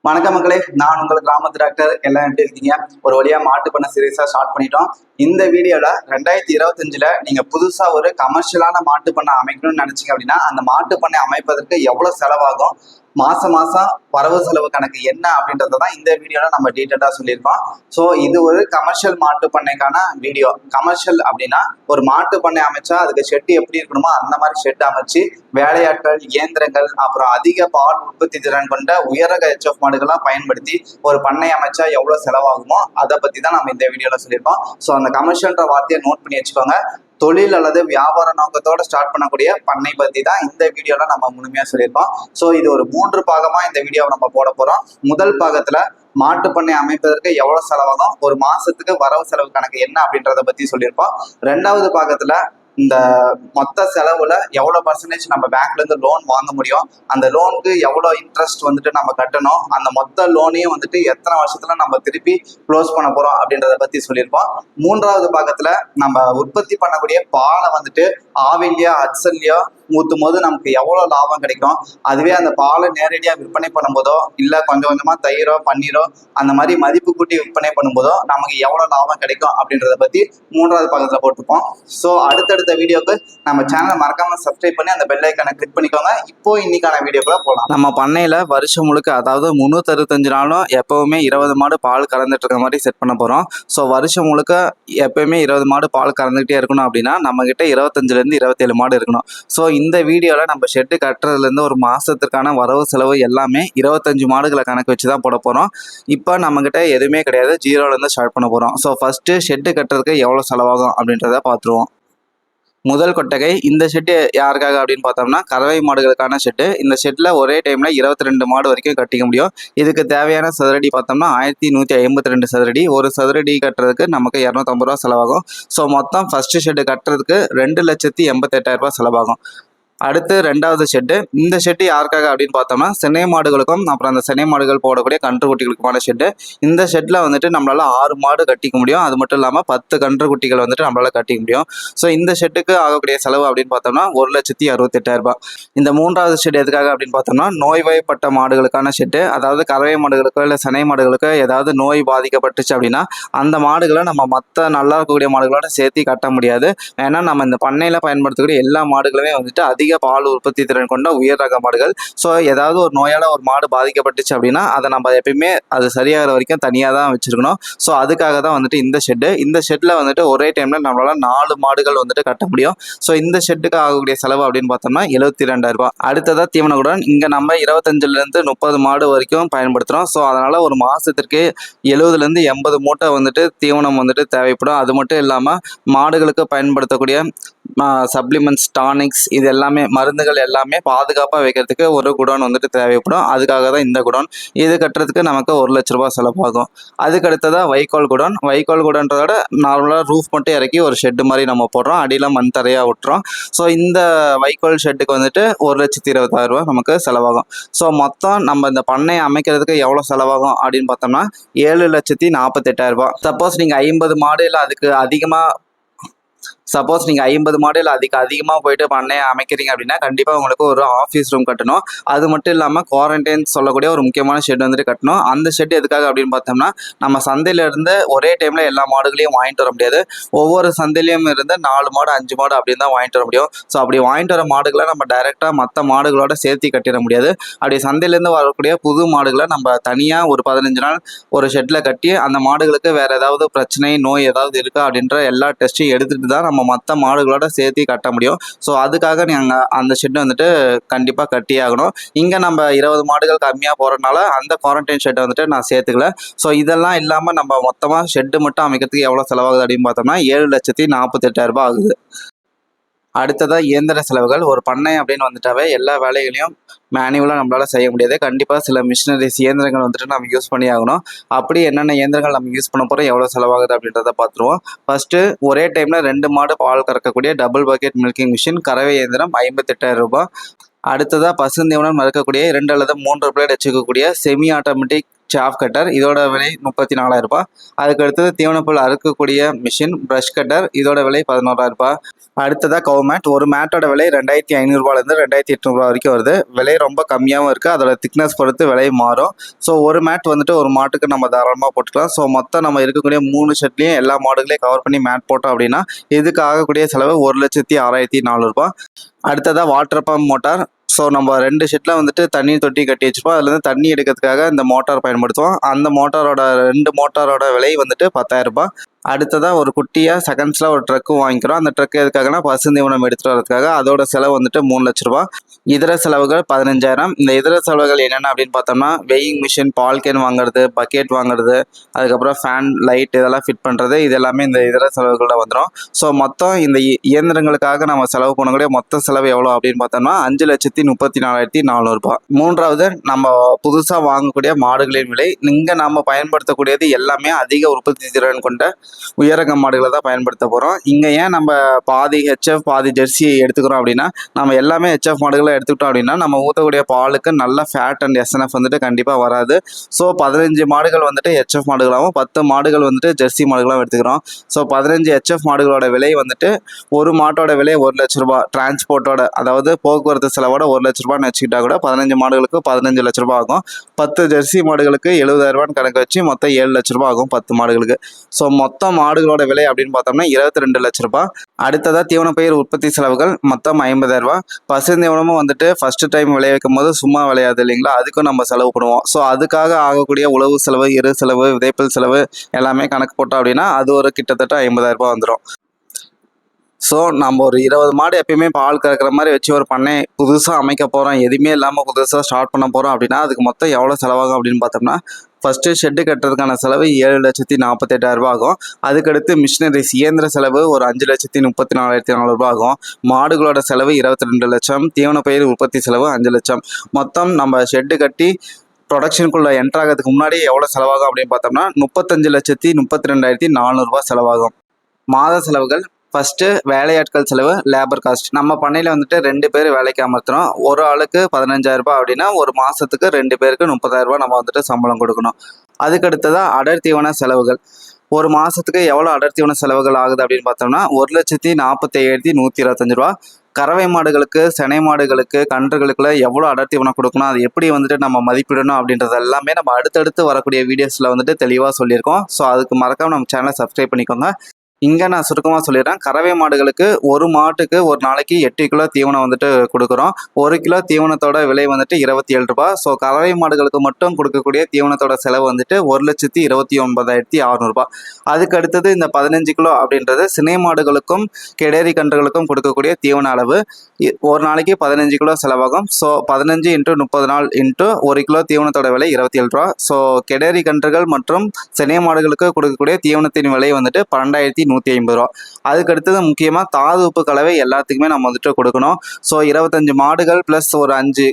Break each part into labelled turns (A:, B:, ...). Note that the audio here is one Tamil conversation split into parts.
A: வணக்கம் மக்களே, நான் உங்கள் கிராமத்து டாக்டர். எல்லாம் எப்படி இருக்கீங்க? ஒரு வழியா மாட்டு பண்ண சீரீஸா ஸ்டார்ட் பண்ணிட்டோம். இந்த வீடியோல 2025ல நீங்க புதுசா ஒரு கமர்ஷியலான மாட்டு பண்ணை அமைக்கணும்னு நினைச்சீங்க அப்படின்னா அந்த மாட்டு பண்ணை அமைப்பதற்கு எவ்வளவு செலவாகும், மாசம் வரவு செலவு கணக்கு என்ன அப்படின்றதான் இந்த வீடியோல நம்ம டீட்டெயிலா சொல்லியிருக்கோம். ஸோ இது ஒரு கமர்ஷியல் மாட்டு பண்ணைக்கான வீடியோ. கமர்ஷியல் அப்படின்னா ஒரு மாட்டு பண்ணை அமைச்சா அதுக்கு ஷெட்டு எப்படி இருக்கணுமோ அந்த மாதிரி ஷெட் அமைச்சு வேலையாட்கள், இயந்திரங்கள், அப்புறம் அதிக பால் உற்பத்தி திறன் கொண்ட உயரக ஹெச்எஃப் மாடுகள்லாம் பயன்படுத்தி ஒரு பண்ணை அமைச்சா எவ்வளவு செலவாகுமோ அதை பத்தி தான் நம்ம இந்த வீடியோல சொல்லியிருக்கோம். ஸோ அந்த கமர்ஷியல்ன்ற வார்த்தையை நோட் பண்ணி வச்சுக்கோங்க. தொழில் அல்லது வியாபார நோக்கத்தோட ஸ்டார்ட் பண்ணக்கூடிய பண்ணை பத்தி தான் இந்த வீடியோல நம்ம முழுமையா சொல்லியிருக்கோம். ஸோ இது ஒரு 3 பாகமா இந்த வீடியோவை நம்ம போட போறோம். முதல் பாகத்துல மாட்டு பண்ணை அமைப்பதற்கு எவ்வளவு செலவாகும், ஒரு மாசத்துக்கு வரவு செலவு கணக்கு என்ன அப்படின்றத பத்தி சொல்லியிருப்போம். 2வது பாகத்துல இந்த மொத்த செலவுல எவ்வளவு பர்சன்டேஜ் நம்ம பேங்க்ல இருந்து லோன் வாங்க முடியும், அந்த லோனுக்கு எவ்வளவு இன்ட்ரெஸ்ட் நம்ம கட்டணும், அந்த மொத்த லோனையும் எத்தனை வருஷத்துல நம்ம திருப்பி க்ளோஸ் பண்ண போறோம் அப்படின்றத பத்தி சொல்லியிருப்போம். 3வது பாகத்துல நம்ம உற்பத்தி பண்ணக்கூடிய பாலை ஆவிலையோ அச்சல்லையோ ஊற்றும் போது நமக்கு எவ்வளோ லாபம் கிடைக்கும், அதுவே அந்த பாலை நேரடியாக விற்பனை பண்ணும்போதோ இல்லை கொஞ்சம் கொஞ்சமாக தயிரோ பன்னீரோ அந்த மாதிரி மதிப்பு கூட்டி விற்பனை பண்ணும்போதோ நமக்கு எவ்வளோ லாபம் கிடைக்கும் அப்படின்றத பற்றி 3வது பாகத்தில் போட்டிருப்போம். ஸோ அடுத்தடுத்த வீடியோக்கு நம்ம சேனலை மறக்காம சப்ஸ்கிரைப் பண்ணி அந்த பெல் ஐக்கானை கிளிக் பண்ணிக்கோங்க. இப்போ இன்னைக்கான வீடியோக்குள்ள போகலாம். நம்ம பண்ணையில் வருஷம் முழுக்க, அதாவது 365 நாளும் எப்பவுமே 20 மாடு பால் கறந்துட்டு இருக்க மாதிரி செட் பண்ண போகிறோம். ஸோ வருஷம் முழுக்க எப்பவுமே 20 மாடு பால் கறந்துகிட்டே இருக்கணும் அப்படின்னா நம்ம கிட்ட 25லேருந்து 27 மாடு இருக்கணும். ஸோ இந்த வீடியோவில் நம்ம ஷெட்டு கட்டுறதுலேருந்து ஒரு மாதத்திற்கான வரவு செலவு எல்லாமே 25 மாடுகளை கணக்கு வச்சு தான் போட போகிறோம். இப்போ நம்மக்கிட்ட எதுவுமே கிடையாது, ஜீரோலேருந்து ஸ்டார்ட் பண்ண போகிறோம். ஸோ ஃபஸ்ட்டு ஷெட்டு கட்டுறதுக்கு எவ்வளோ செலவாகும் அப்படின்றத பார்த்துருவோம். முதல் கொட்டகை. இந்த ஷெட்டு யாருக்காக அப்படின்னு பார்த்தோம்னா கறவை மாடுகளுக்கான ஷெட்டு. இந்த ஷெட்டில் ஒரே டைமில் 22 மாடு வரைக்கும் கட்டிக்க முடியும். இதுக்கு தேவையான சதுரடி பார்த்தோம்னா 1152 சதுரடி. ஒரு சதுரடி கட்டுறதுக்கு நமக்கு 250 ரூபா செலவாகும். ஸோ மொத்தம் ஃபஸ்ட்டு ஷெட்டு கட்டுறதுக்கு 2,88,000 செலவாகும். அடுத்து 2வது ஷெட்டு. இந்த ஷெட்டு யாருக்காக அப்படின்னு பார்த்தோம்னா சென்னை மாடுகளுக்கும் அப்புறம் அந்த சென்னை மாடுகள் போடக்கூடிய கன்றுக்குட்டிகளுக்குமான ஷெட்டு. இந்த ஷெட்டில் நம்மளால 6 மாடு கட்டிக்க முடியும். அது மட்டும் இல்லாமல் 10 கன்றுக்குட்டிகள் நம்மளால கட்டிக்க முடியும். ஸோ இந்த ஷெட்டுக்கு ஆகக்கூடிய செலவு அப்படின்னு பார்த்தோம்னா 1,68,000. இந்த 3வது ஷெட் எதுக்காக அப்படின்னு பார்த்தோம்னா நோய்வாய்ப்பட்ட மாடுகளுக்கான ஷெட்டு. அதாவது கறவை மாடுகளுக்கோ இல்லை சென்னை மாடுகளுக்கோ ஏதாவது நோய் பாதிக்கப்பட்டுச்சு அப்படின்னா அந்த மாடுகளை நம்ம மற்ற நல்லா இருக்கக்கூடிய மாடுகளோட சேர்த்து கட்ட முடியாது. ஏன்னா நம்ம இந்த பண்ணையில் பயன்படுத்தக்கூடிய எல்லா மாடுகளுமே அதிக பால் உற்பத்தி திறன் கொண்ட உயர் ரக மாடுகள். ஸோ ஏதாவது ஒரு நோயால் ஒரு மாடு பாதிக்கப்பட்டுச்சு அப்படின்னா அதை நம்ம எப்பயுமே அது சரியாகிற வரைக்கும் தனியாக தான் வச்சிருக்கணும். ஸோ அதுக்காக தான் இந்த ஷெட்டு. இந்த ஷெட்டில் ஒரே டைமில் நம்மளால 4 மாடுகள் கட்ட முடியும். ஸோ இந்த ஷெட்டுக்கு ஆகக்கூடிய செலவு அப்படின்னு பார்த்தோம்னா 72,000. அடுத்ததாக தீவனகுடன். இங்கே நம்ம 25லேருந்து 30 மாடு வரைக்கும் பயன்படுத்துகிறோம். ஸோ அதனால் ஒரு மாதத்திற்கு 70லேருந்து 80 மூட்டை தீவனம் தேவைப்படும். அது மட்டும் இல்லாமல் மாடுகளுக்கு பயன்படுத்தக்கூடிய சப்ளிமெண்ட்ஸ், டானிக்ஸ், இது எல்லாமே மருந்துகள் எல்லாமே பாதுகாப்பாக வைக்கிறதுக்கு ஒரு குடோன் தேவைப்படும். அதுக்காக தான் இந்த குடோன். இது கட்டுறதுக்கு நமக்கு 1 லட்ச ரூபா செலவாகும். அதுக்கு அடுத்ததாக வைக்கோல் குடோன். வைக்கோல் குடோன்றதோட நார்மலாக ரூஃப் மட்டும் இறக்கி ஒரு ஷெட்டு மாதிரி நம்ம போடுறோம். அடியில் மண் தரையாக விட்டுறோம். ஸோ இந்த வைக்கோல் ஷெட்டுக்கு 1,20,000 நமக்கு செலவாகும். ஸோ மொத்தம் நம்ம இந்த பண்ணையை அமைக்கிறதுக்கு எவ்வளோ செலவாகும் அப்படின்னு பார்த்தோம்னா 7,48,000. சப்போஸ் நீங்கள் 50 மாடு இல்லை அதுக்கு அதிகமாக அதுக்கு அதிகமாக போயிட்டு பண்ணையை அமைக்கிறீங்க அப்படின்னா கண்டிப்பாக உங்களுக்கு ஒரு ஆஃபீஸ் ரூம் கட்டணும். அது மட்டும் இல்லாமல் குவாரண்டைன் சொல்லக்கூடிய ஒரு முக்கியமான ஷெட் கட்டணும். அந்த ஷெட் எதுக்காக அப்படின்னு பார்த்தோம்னா நம்ம சந்தையிலேருந்து ஒரே டைமில் எல்லா மாடுகளையும் வாங்கிட்டு வர முடியாது. ஒவ்வொரு சந்தையிலையும் இருந்து 4 மாடு 5 மாடு அப்படின்னு தான் வாங்கிட்டு வர முடியும். ஸோ அப்படி வாங்கிட்டு வர மாடுகளை நம்ம டைரெக்டாக மற்ற மாடுகளோட சேர்த்து கட்டிட முடியாது. அப்படி சந்தையிலேருந்து வரக்கூடிய புது மாடுகளை நம்ம தனியாக ஒரு 15 நாள் ஒரு ஷெட்டில் கட்டி அந்த மாடுகளுக்கு வேறு ஏதாவது பிரச்சனை, நோய் ஏதாவது இருக்கா அப்படின்ற எல்லா டெஸ்ட்டையும் எடுத்துகிட்டு தான் நம்ம மற்ற மாடுகளோட சேர்த்து கட்ட முடியும். ஸோ அதுக்காக நீங்கள் அந்த ஷெட்டு கண்டிப்பாக கட்டி ஆகணும். இங்கே நம்ம 20 மாடுகள் கம்மியாக போகிறதுனால அந்த குவாரண்டைன் ஷெட்டை நான் சேர்த்துக்கல. ஸோ இதெல்லாம் இல்லாமல் நம்ம மொத்தமாக ஷெட்டு மட்டும் அமைக்கிறதுக்கு எவ்வளோ செலவாகுது அப்படின்னு பார்த்தோம்னா 7,48,000 ஆகுது. அடுத்ததாக இயந்திர செலவுகள். ஒரு பண்ணை அப்படின்னு வந்துட்டாவே எல்லா வேலைகளையும் மேனுவலாக நம்மளால் செய்ய முடியாது. கண்டிப்பாக சில மிஷினரிஸ், இயந்திரங்கள் நம்ம யூஸ் பண்ணி ஆகணும். அப்படி என்னென்ன இயந்திரங்கள் நம்ம யூஸ் பண்ண போகிறோம், எவ்வளோ செலவாகுது அப்படின்றத பார்த்துருவோம். ஃபஸ்ட்டு ஒரே டைமில் 2 மாடு பால் கறக்கக்கூடிய டபுள் பக்கெட் மில்கிங் மிஷின் கறவை இயந்திரம் 58,000. அடுத்ததாக பசுந்தீவனம் மறுக்கக்கூடிய 2 அல்லது 3 பிளேட் வச்சுக்கக்கூடிய செமி ஆட்டோமேட்டிக் சாஃப் கட்டர், இதோட விலை 34,000. அதுக்கு அடுத்தது தீவனப்புல் அறுக்கக்கூடிய மிஷின் ப்ரஷ் கட்டர், இதோட விலை 11,000. அடுத்ததா கவு மேட். ஒரு மேட்டோட விலை 2500 2800 வரைக்கும் வருது. விலை ரொம்ப கம்மியாகவும் இருக்குது. அதோட திக்னஸ் பொறுத்து விலை மாறும். ஸோ ஒரு மேட் வந்துட்டு ஒரு மாட்டுக்கு நம்ம தாராளமாக போட்டுக்கலாம். ஸோ மொத்தம் நம்ம இருக்கக்கூடிய 3 ஷெட்லேயும் எல்லா மாடுகளையும் கவர் பண்ணி மேட் போட்டோம் அப்படின்னா இதுக்கு ஆகக்கூடிய செலவு 1,64,400. அடுத்ததாக வாட்டர் பம்ப் மோட்டார். ஸோ நம்ம 2 ஷெட்டில் வந்துட்டு தண்ணி தொட்டி கட்டி வச்சுப்போம். அதுலேருந்து தண்ணி எடுக்கிறதுக்காக இந்த மோட்டார் பயன்படுத்துவோம். அந்த மோட்டாரோட 2 மோட்டாரோட விலை வந்துட்டு 10,000. அடுத்ததாக ஒரு குட்டியாக செகண்ட்ஸில் ஒரு ட்ரக்கு வாங்கிக்கிறோம். அந்த ட்ரக் எதுக்காகனா பசுந்தீவனம் எடுத்துகிட்டு வரதுக்காக. அதோட செலவு வந்துட்டு 3 லட்ச ரூபா. இதர செலவுகள் 15,000. இந்த இதர செலவுகள் என்னென்ன அப்படின்னு பார்த்தோம்னா வெயிங் மிஷின், பால் கேன் வாங்குறது, பக்கெட் வாங்குறது, அதுக்கப்புறம் ஃபேன், லைட் இதெல்லாம் ஃபிட் பண்ணுறது, இது எல்லாமே இந்த இதர செலவுகளில் வந்துடும். ஸோ மொத்தம் இந்த இயந்திரங்களுக்காக நம்ம செலவு பண்ணக்கூடிய மொத்த செலவு எவ்வளோ அப்படின்னு பார்த்தோம்னா 5,34,400. மூன்றாவது, நம்ம புதுசாக வாங்கக்கூடிய மாடுகளின் விலை. இங்கே நம்ம பயன்படுத்தக்கூடியது எல்லாமே அதிக உற்பத்தி திறன் கொண்ட உயரக மாடுகளை தான் பயன்படுத்த போகிறோம். இங்கே ஏன் நம்ம பாதி ஹெச்எஃப் பாதி ஜெர்சி எடுத்துக்கிறோம் அப்படின்னா, நம்ம எல்லாமே ஹெச்எஃப் மாடுகளை எடுத்துக்கிட்டோம் அப்படின்னா நம்ம ஊற்றக்கூடிய பாலுக்கு நல்ல ஃபேட் அண்ட் எஸ்என்எஃப் வந்துட்டு கண்டிப்பாக வராது. ஸோ 15 மாடுகள் வந்துட்டு ஹெச்எஃப் மாடுகளாகவும் 10 மாடுகள் வந்துட்டு ஜெர்சி மாடுகளாகவும் எடுத்துக்கிறோம். ஸோ 15 ஹெச்எஃப் மாடுகளோட விலை வந்துட்டு ஒரு மாட்டோட விலை 1 லட்ச ரூபா. டிரான்ஸ்போர்ட்டோட, அதாவது போக்குவரத்து செலவோட 1 லட்ச ரூபான்னு வச்சுக்கிட்டா கூட 15 மாடுகளுக்கு 15 லட்ச ரூபா ஆகும். 10 ஜெர்சி மாடுகளுக்கு 70,000 கணக்கு வச்சு மொத்தம் 7 லட்ச ரூபா ஆகும் 10 மாடுகளுக்கு. ஸோ மொத்த மாடுகளோட விலை அப்படின்னு பார்த்தோம்னா 22 லட்ச ரூபாய். அடுத்ததாக தீவனப்பயிர் உற்பத்தி செலவுகள் மொத்தம் 50,000. பசுந்தீவனமும் வந்துட்டு ஃபர்ஸ்ட் டைம் விளைய வைக்கும் போது சும்மா விளையாது இல்லைங்களா, அதுக்கும் நம்ம செலவு பண்ணுவோம். ஸோ அதுக்காக ஆகக்கூடிய உழவு செலவு, எரு செலவு, விதைப்பல் செலவு எல்லாமே கணக்கு போட்டோம் அப்படின்னா அது ஒரு கிட்டத்தட்ட 50,000 வந்துடும். ஸோ நம்ம ஒரு 20 மாடு எப்பயுமே பால் கறக்கிற மாதிரி வச்சு ஒரு பண்ணை புதுசாக அமைக்க போகிறோம், எதுவுமே இல்லாமல் புதுசாக ஸ்டார்ட் பண்ண போகிறோம் அப்படின்னா அதுக்கு மொத்தம் எவ்வளோ செலவாகும் அப்படின்னு பார்த்தோம்னா ஃபஸ்ட்டு ஷெட்டு கட்டுறதுக்கான செலவு 7,48,000 ஆகும். அதுக்கடுத்து மிஷினரிஸ் இயந்திர செலவு ஒரு 5,34,400 ஆகும். மாடுகளோட செலவு 22 லட்சம். தீவனப்பயிர் உற்பத்தி செலவு 5 லட்சம். மொத்தம் நம்ம ஷெட்டு கட்டி ப்ரொடக்ஷனுக்குள்ளே என்ட்ராகிறதுக்கு முன்னாடி எவ்வளோ செலவாகும் அப்படின்னு பார்த்தோம்னா 35,32,400 செலவாகும். மாத செலவுகள். ஃபஸ்ட்டு வேலையாட்கள் செலவு, லேபர் காஸ்ட். நம்ம பண்ணையில் வந்துட்டு 2 பேர் வேலைக்கு அமர்த்துறோம். ஒரு ஆளுக்கு 15,000 அப்படின்னா ஒரு மாதத்துக்கு 2 பேருக்கு 30,000 நம்ம வந்துட்டு சம்பளம் கொடுக்கணும். அதுக்கடுத்ததாக அடர் தீவன செலவுகள். ஒரு மாதத்துக்கு எவ்வளோ அடர் தீவன செலவுகள் ஆகுது அப்படின்னு பார்த்தோம்னா 1,47,125 ரூபா. கறவை மாடுகளுக்கு, செனை மாடுகளுக்கு, கன்றுகளுக்குள்ள எவ்வளோ அடர் தீவனம் கொடுக்கணும், அது எப்படி வந்துட்டு நம்ம மதிப்பிடணும் அப்படின்றது எல்லாமே நம்ம அடுத்தடுத்து வரக்கூடிய வீடியோஸில் வந்துட்டு தெளிவாக சொல்லியிருக்கோம். ஸோ அதுக்கு மறக்காம நம்ம சேனலை சப்ஸ்கிரைப் பண்ணிக்கோங்க. இங்கே நான் சுருக்கமாக சொல்லிடுறேன். கறவை மாடுகளுக்கு ஒரு மாட்டுக்கு ஒரு நாளைக்கு 8 கிலோ தீவனம் வந்துட்டு கொடுக்குறோம். 1 கிலோ தீவனத்தோட விலை வந்துட்டு 27 ரூபாய். ஸோ கறவை மாடுகளுக்கு மட்டும் கொடுக்கக்கூடிய தீவனத்தோட செலவு வந்துட்டு 1,29,600 ரூபாய். அதுக்கு அடுத்தது இந்த 15 கிலோ அப்படின்றது சினை மாடுகளுக்கும் கெடேரி கன்றுகளுக்கும் கொடுக்கக்கூடிய தீவன அளவு. ஒரு நாளைக்கு 15 கிலோ செலவாகும். ஸோ 15 × 30 நாள் இன்ட்டு 1 கிலோ தீவனத்தோட விலை 27 ரூபா. ஸோ கெடேரி கன்றுகள் மற்றும் சினை மாடுகளுக்கு கொடுக்கக்கூடிய தீவனத்தின் விலை வந்துட்டு 12,150 ரூபா. அதுக்கு அடுத்தது முக்கியமாக தாது உப்பு கலவை எல்லாத்துக்குமே நம்ம வந்துட்டு கொடுக்கணும். ஸோ 25 மாடுகள் ப்ளஸ் ஒரு 5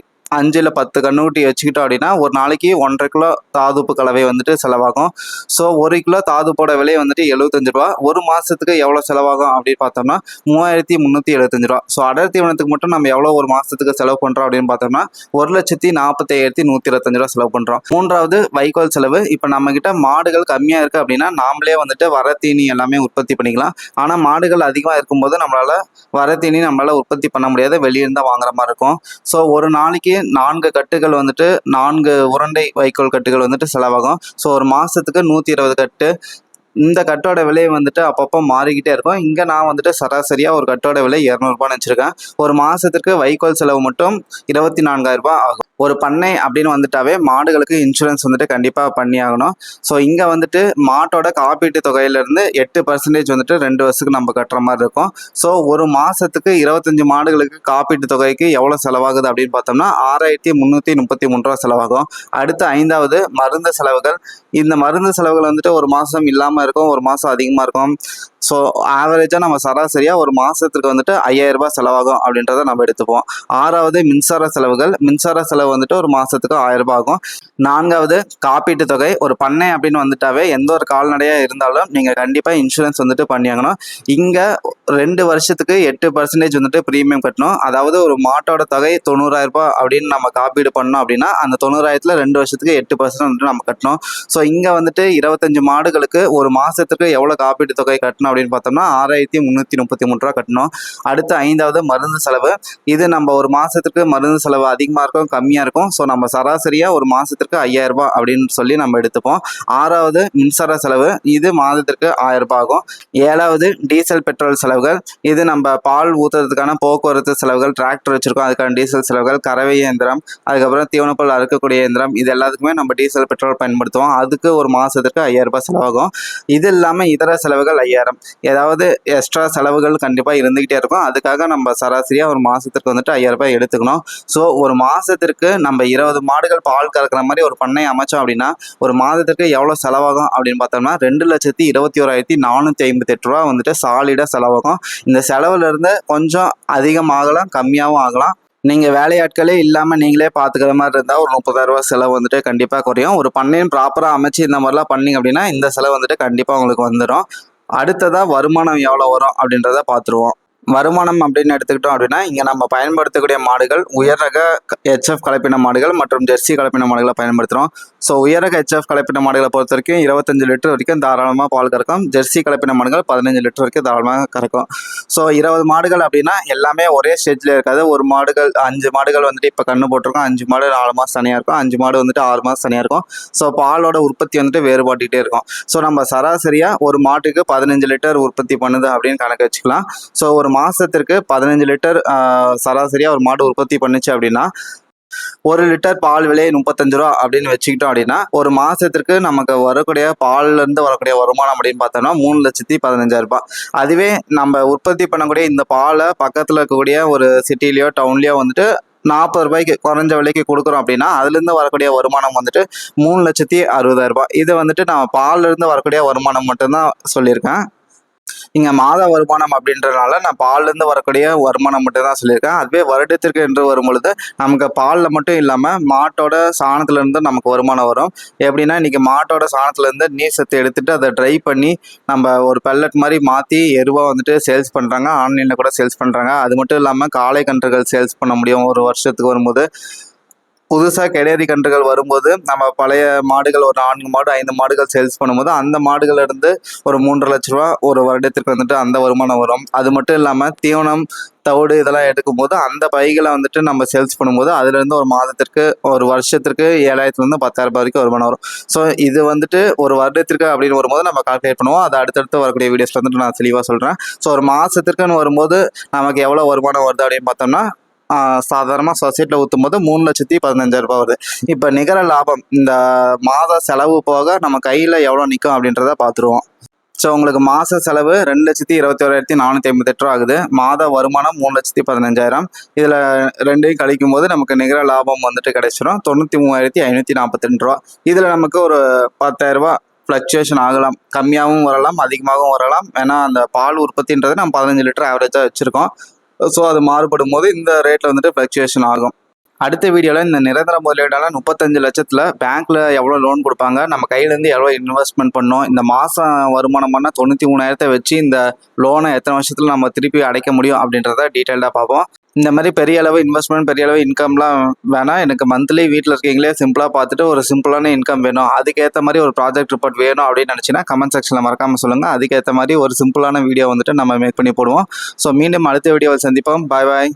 A: இல்லை 10 கன்றுக்குட்டி வச்சுக்கிட்டோம் அப்படின்னா ஒரு நாளைக்கு 1,5 கிலோ தாதுப்பு கலவை வந்துட்டு செலவாகும். ஸோ 1 கிலோ தாதுப்போட விலை வந்துட்டு 75 ரூபா. ஒரு மாதத்துக்கு எவ்வளோ செலவாகும் அப்படின்னு பார்த்தோம்னா 3,375 ரூபா. ஸோ அடர் தீவனத்துக்கு மட்டும் நம்ம எவ்வளோ ஒரு மாதத்துக்கு செலவு பண்ணுறோம் அப்படின்னு பார்த்தோம்னா 1,45,125 ரூபா செலவு பண்ணுறோம். மூன்றாவது வைக்கோல் செலவு. இப்போ நம்மக்கிட்ட மாடுகள் கம்மியாக இருக்குது அப்படின்னா நாமளே வந்துட்டு வரத்தீனி எல்லாமே உற்பத்தி பண்ணிக்கலாம். ஆனால் மாடுகள் அதிகமாக இருக்கும்போது நம்மளால் வரத்தீனி நம்மளால் உற்பத்தி பண்ண முடியாது, வெளியிருந்து தான் வாங்குற மாதிரி இருக்கும். ஸோ ஒரு நாளைக்கு 4 கட்டுகள் வந்துட்டு 4 உருண்டை வைக்கோல் கட்டுகள் வந்துட்டு செலவாகும். ஸோ ஒரு மாதத்துக்கு 120 கட்டு. இந்த கட்டோட விலை வந்துட்டு அப்பப்போ மாறிக்கிட்டே இருக்கும். இங்கே நான் வந்துட்டு சராசரியாக ஒரு கட்டோட விலை 200 ரூபான்னு வச்சுருக்கேன். ஒரு மாதத்துக்கு வைக்கோல் செலவு மட்டும் 24,000 ரூபாய் ஆகும். ஒரு பண்ணை அப்படின்னு வந்துட்டாவே மாடுகளுக்கு இன்சூரன்ஸ் வந்துட்டு கண்டிப்பாக பண்ணி ஆகணும். ஸோ இங்கே வந்துட்டு மாட்டோட காப்பீட்டு தொகையிலேருந்து 8% வந்துட்டு 2 வருஷத்துக்கு நம்ம கட்டுற மாதிரி இருக்கும். ஸோ ஒரு மாதத்துக்கு 25 மாடுகளுக்கு காப்பீட்டு தொகைக்கு எவ்வளோ செலவாகுது அப்படின்னு பார்த்தோம்னா 6,333 ரூபா செலவாகும். அடுத்து 5வது மருந்து செலவுகள். இந்த மருந்து செலவுகள் வந்துட்டு ஒரு மாதம் இல்லாமல் இருக்கும், ஒரு மாதம் அதிகமாக இருக்கும். ஸோ ஆவரேஜாக நம்ம சராசரியாக ஒரு மாதத்துக்கு வந்துட்டு 5,000 ரூபாய் செலவாகும் அப்படின்றத நம்ம எடுத்துப்போம். 6வது மின்சார செலவுகள். மின்சார செலவு வந்துட்டு ஒரு மாதத்துக்கு 1000 ரூபாய் ஆகும். 4வது காப்பீட்டு தொகை. ஒரு பண்ணை அப்படின்னு வந்துட்டாவே எந்த ஒரு கால்நடையாக இருந்தாலும் நீங்கள் கண்டிப்பாக இன்சூரன்ஸ் வந்துட்டு பண்ணியாகணும். இங்கே 2 வருஷத்துக்கு 8% வந்துட்டு ப்ரீமியம் கட்டணும். அதாவது ஒரு மாட்டோட தொகை 90,000 ரூபாய் அப்படின்னு நம்ம காப்பீடு பண்ணோம் அப்படின்னா அந்த 90,000ல் 2 வருஷத்துக்கு 8% வந்துட்டு நம்ம கட்டணும். ஸோ இங்கே வந்துட்டு 25 மாடுகளுக்கு ஒரு மாதத்துக்கு எவ்வளோ காப்பீட்டு தொகை கட்டணும் அப்படின்னு பார்த்தோம்னா 6333 ரூபா கட்டணும். அடுத்து 5வது மருந்து செலவு. இது நம்ம ஒரு மாதத்துக்கு மருந்து செலவு அதிகமாக இருக்கும் கம்மியாக இருக்கும். ஸோ நம்ம சராசரியாக ஒரு மாதத்திற்கு 5000 ரூபாய் அப்படின்னு சொல்லி நம்ம எடுத்துப்போம். 6வது மின்சார செலவு. இது மாதத்திற்கு 1000 ரூபாய் ஆகும். 7வது டீசல் பெட்ரோல் செலவுகள். இது நம்ம பால் ஊற்றுறதுக்கான போக்குவரத்து செலவுகள், டிராக்டர் வச்சுருக்கோம் அதுக்கான டீசல் செலவுகள், கறவை இயந்திரம், அதுக்கப்புறம் தீவனப்பொருள் அறுக்கக்கூடிய இயந்திரம், இது எல்லாத்துக்குமே நம்ம டீசல் பெட்ரோல் பயன்படுத்துவோம். அதுக்கு ஒரு மாதத்துக்கு 5000 ரூபாய் செலவாகும். இது இல்லாமல் இதர செலவுகள் 5000. ஏதாவது எக்ஸ்ட்ரா செலவுகள் கண்டிப்பாக இருந்துக்கிட்டே இருக்கும். அதுக்காக நம்ம சராசரியாக ஒரு மாதத்துக்கு வந்துட்டு 5000 ரூபாய் எடுத்துக்கணும். ஸோ ஒரு மாதத்திற்கு நம்ம 20 மாடுகள் பால் கறக்கிற மாதிரி ஒரு பண்ணை அமைச்சோம் அப்படின்னா ஒரு மாதத்திற்கு எவ்வளோ செலவாகும் அப்படின்னு பார்த்தோம்னா 2,21,458 ரூபா வந்துட்டு சாலிடாக செலவாகும். இந்த செலவுலேருந்து கொஞ்சம் அதிகமாகலாம் கம்மியாகவும் ஆகலாம். நீங்கள் வேலையாட்களே இல்லாமல் நீங்களே பார்த்துக்கிற மாதிரி இருந்தால் ஒரு 30,000 ரூபா செலவு வந்துட்டு கண்டிப்பாக குறையும். ஒரு பண்ணையும் ப்ராப்பராக அமைச்சு இந்த மாதிரிலாம் பண்ணிங்க அப்படின்னா இந்த செலவு வந்துட்டு கண்டிப்பாக உங்களுக்கு வந்துடும். அடுத்ததாக வருமானம் எவ்வளோ வரும் அப்படின்றத பார்த்துருவோம். வருமானம் அப்படின்னு எடுத்துக்கிட்டோம் அப்படின்னா இங்கே நம்ம பயன்படுத்தக்கூடிய மாடுகள் உயர் ரக HF கலப்பின மாடுகள் மற்றும் ஜெர்சி கலப்பின மாடுகளை பயன்படுத்துகிறோம். ஸோ உயர் ரக HF கலப்பின மாடுகளை பொறுத்த வரைக்கும் 25 லிட்டர் வரைக்கும் தாராளமாக பால் கறக்கும். ஜெர்சி கலப்பின மாடுகள் 15 லிட்டர் வரைக்கும் தாராளமாக கறக்கும். ஸோ 20 மாடுகள் அப்படின்னா எல்லாமே ஒரே ஸ்டேஜில் இருக்காது. ஒரு மாடுகள் 5 மாடுகள் வந்துட்டு இப்போ கண்ணு போட்டிருக்கோம், 5 மாடு 4 மாதம் தனியாக இருக்கும், 5 மாடு வந்துட்டு 6 மாதம் தனியாக இருக்கும். ஸோ பாலோட உற்பத்தி வந்துட்டு வேறுபாட்டுக்கிட்டே இருக்கும். ஸோ நம்ம சராசரியாக ஒரு மாட்டுக்கு 15 லிட்டர் உற்பத்தி பண்ணுது அப்படின்னு கணக்கு வச்சுக்கலாம். ஸோ ஒரு மாதத்திற்கு 15 லிட்டர் சராசரியாக ஒரு மாடு உற்பத்தி பண்ணுச்சு அப்படின்னா 1 லிட்டர் பால் விலை 35 ரூபா அப்படின்னு வச்சுக்கிட்டோம் அப்படின்னா ஒரு மாதத்திற்கு நமக்கு வரக்கூடிய பால்லேருந்து வரக்கூடிய வருமானம் அப்படின்னு பார்த்தோம்னா 3,15,000 ரூபாய். அதுவே நம்ம உற்பத்தி பண்ணக்கூடிய இந்த பாலை பக்கத்தில் இருக்கக்கூடிய ஒரு சிட்டிலேயோ டவுன்லேயோ வந்துட்டு 40 ரூபாய்க்கு குறைஞ்ச விலைக்கு கொடுக்குறோம் அப்படின்னா அதுலேருந்து வரக்கூடிய வருமானம் வந்துட்டு 3,60,000 ரூபாய். இது வந்துட்டு நான் பால்லேருந்து வரக்கூடிய வருமானம் மட்டும்தான் சொல்லியிருக்கேன். இங்கே மாத வருமானம் அப்படின்றதுனால நான் பால்லேருந்து வரக்கூடிய வருமானம் மட்டும் தான் சொல்லியிருக்கேன். அதுவே வருடத்திற்கு என்று வரும் பொழுது நமக்கு பாலில் மட்டும் இல்லாமல் மாட்டோட சாணத்துலேருந்து நமக்கு வருமானம் வரும். எப்படின்னா இன்றைக்கி மாட்டோட சாணத்துலேருந்து நீர் சத்து எடுத்துகிட்டு அதை ட்ரை பண்ணி நம்ம ஒரு பெல்லட் மாதிரி மாற்றி எருவாக வந்துட்டு சேல்ஸ் பண்ணுறாங்க, ஆன்லைனில் கூட சேல்ஸ் பண்ணுறாங்க. அது மட்டும் இல்லாமல் காளை கன்றுகள் சேல்ஸ் பண்ண முடியும். ஒரு வருஷத்துக்கு வரும்போது புதுசாக கெடேரி கன்றுகள் வரும்போது நம்ம பழைய மாடுகள் ஒரு 4 மாடு 5 மாடுகள் சேல்ஸ் பண்ணும்போது அந்த மாடுகளிலிருந்து ஒரு 3.5 லட்ச ரூபா ஒரு வருடத்திற்கு வந்துட்டு அந்த வருமானம் வரும். அது மட்டும் இல்லாமல் தீவனம் தவிடு இதெல்லாம் எடுக்கும்போது அந்த பைகளை வந்துட்டு நம்ம சேல்ஸ் பண்ணும்போது அதுலேருந்து ஒரு மாதத்திற்கு ஒரு வருஷத்திற்கு 7,000லேருந்து 10,000 ரூபாய் வரைக்கும் வருமானம் வரும். ஸோ இது வந்துட்டு ஒரு வருடத்திற்கு அப்படின்னு வரும்போது நம்ம கால்குலேட் பண்ணுவோம். அது அடுத்தடுத்து வரக்கூடிய வீடியோஸ் வந்துட்டு நான் தெளிவாக சொல்கிறேன். ஸோ ஒரு மாதத்திற்குன்னு வரும்போது நமக்கு எவ்வளோ வருமானம் வருது அப்படின்னு பார்த்தோம்னா சாதாரணமாக சொசைட்டியில் ஊற்றும் போது 3,15,000 ரூபாய் வருது. இப்போ நிகர லாபம் இந்த மாத செலவு போக நம்ம கையில் எவ்வளோ நிற்கும் அப்படின்றத பார்த்துருவோம். ஸோ உங்களுக்கு மாத செலவு 2,21,458 ரூபா ஆகுது. மாத வருமானம் 3,15,000. இதில் ரெண்டையும் கழிக்கும் போது நமக்கு நிகர லாபம் வந்துட்டு கிடைச்சிடும் 93,542 ரூபா. இதில் நமக்கு ஒரு 10,000 ரூபா ஃப்ளக்சுவேஷன் ஆகலாம், கம்மியாகவும் வரலாம் அதிகமாகவும் வரலாம். ஏன்னா அந்த பால் உற்பத்தின்றது நம்ம 15 லிட்டர் ஆவரேஜாக வச்சுருக்கோம். ஸோ அது மாறுபடும் போது இந்த ரேட்டில் வந்துட்டு ஃப்ளக்சுவேஷன் ஆகும். அடுத்த வீடியோவில் இந்த நிரந்தர முதலீடான 35 லட்சத்தில் பேங்க்கில் எவ்வளோ லோன் கொடுப்பாங்க, நம்ம கையிலேருந்து எவ்வளோ இன்வெஸ்ட்மெண்ட் பண்ணோம், இந்த மாதம் வருமானம் பண்ணால் 93,000 வச்சு இந்த லோனை எத்தனை வருஷத்தில் நம்ம திருப்பி அடைக்க முடியும் அப்படின்றத டீட்டெயில்டாக பார்ப்போம். இந்த மாதிரி பெரிய அளவு இன்வெஸ்ட்மெண்ட் பெரிய அளவு இன்கம்லாம் வேணாம். எனக்கு மந்த்லி வீட்டில் இருக்கீங்களே சிம்பிளாக பார்த்துட்டு ஒரு சிம்பிளான இன்கம் வேணும், அதுக்கேற்ற மாதிரி ஒரு ப்ராஜெக்ட் ரிப்போர்ட் வேணும் அப்படின்னு நினச்சின்னா கமெண்ட் செக்ஷனில் மறக்காமல் சொல்லுங்கள். அதுக்கேற்ற மாதிரி ஒரு சிம்பிளான வீடியோ வந்துட்டு நம்ம மேக் பண்ணி போடுவோம். ஸோ மீண்டும் அடுத்த வீடியோவை சந்திப்போம். பாய் பாய்.